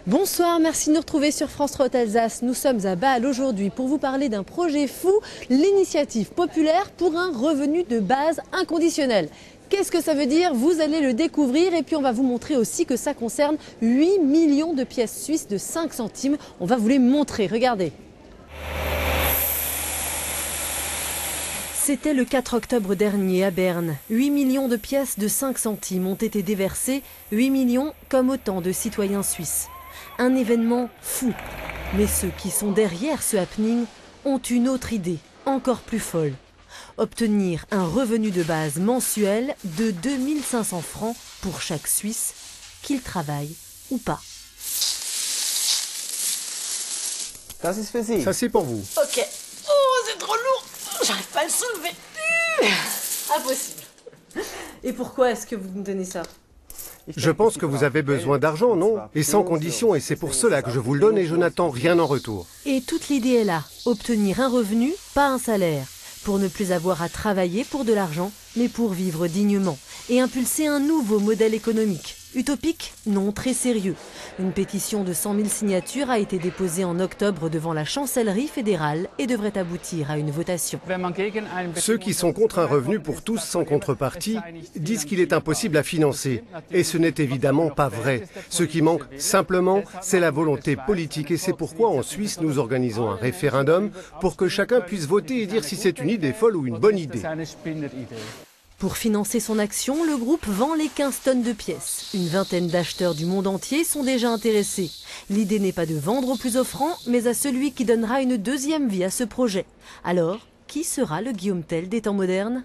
Bonsoir, merci de nous retrouver sur France 3 Alsace. Nous sommes à Bâle aujourd'hui pour vous parler d'un projet fou, l'initiative populaire pour un revenu de base inconditionnel. Qu'est-ce que ça veut dire? Vous allez le découvrir et puis on va vous montrer aussi que ça concerne 8 millions de pièces suisses de 5 centimes. On va vous les montrer, regardez. C'était le 4 octobre dernier à Berne. 8 millions de pièces de 5 centimes ont été déversées, 8 millions comme autant de citoyens suisses. Un événement fou. Mais ceux qui sont derrière ce happening ont une autre idée, encore plus folle. Obtenir un revenu de base mensuel de 2500 francs pour chaque Suisse, qu'il travaille ou pas. Ça c'est pour vous. Ok. Oh, c'est trop lourd. J'arrive pas à le soulever. Impossible. Et pourquoi est-ce que vous me donnez ça? Je pense que vous avez besoin d'argent, non? Et sans condition, et c'est pour cela que je vous le donne et je n'attends rien en retour. Et toute l'idée est là, obtenir un revenu, pas un salaire, pour ne plus avoir à travailler pour de l'argent, mais pour vivre dignement, et impulser un nouveau modèle économique. Utopique? Non, très sérieux. Une pétition de 100 000 signatures a été déposée en octobre devant la chancellerie fédérale et devrait aboutir à une votation. Ceux qui sont contre un revenu pour tous sans contrepartie disent qu'il est impossible à financer. Et ce n'est évidemment pas vrai. Ce qui manque simplement, c'est la volonté politique. Et c'est pourquoi en Suisse, nous organisons un référendum pour que chacun puisse voter et dire si c'est une idée folle ou une bonne idée. Pour financer son action, le groupe vend les 15 tonnes de pièces. Une vingtaine d'acheteurs du monde entier sont déjà intéressés. L'idée n'est pas de vendre au plus offrant, mais à celui qui donnera une deuxième vie à ce projet. Alors, qui sera le Guillaume Tell des temps modernes?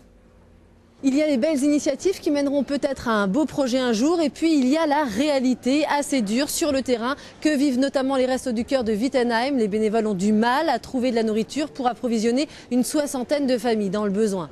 Il y a les belles initiatives qui mèneront peut-être à un beau projet un jour, et puis il y a la réalité assez dure sur le terrain que vivent notamment les Restos du Cœur de Wittenheim. Les bénévoles ont du mal à trouver de la nourriture pour approvisionner une soixantaine de familles dans le besoin.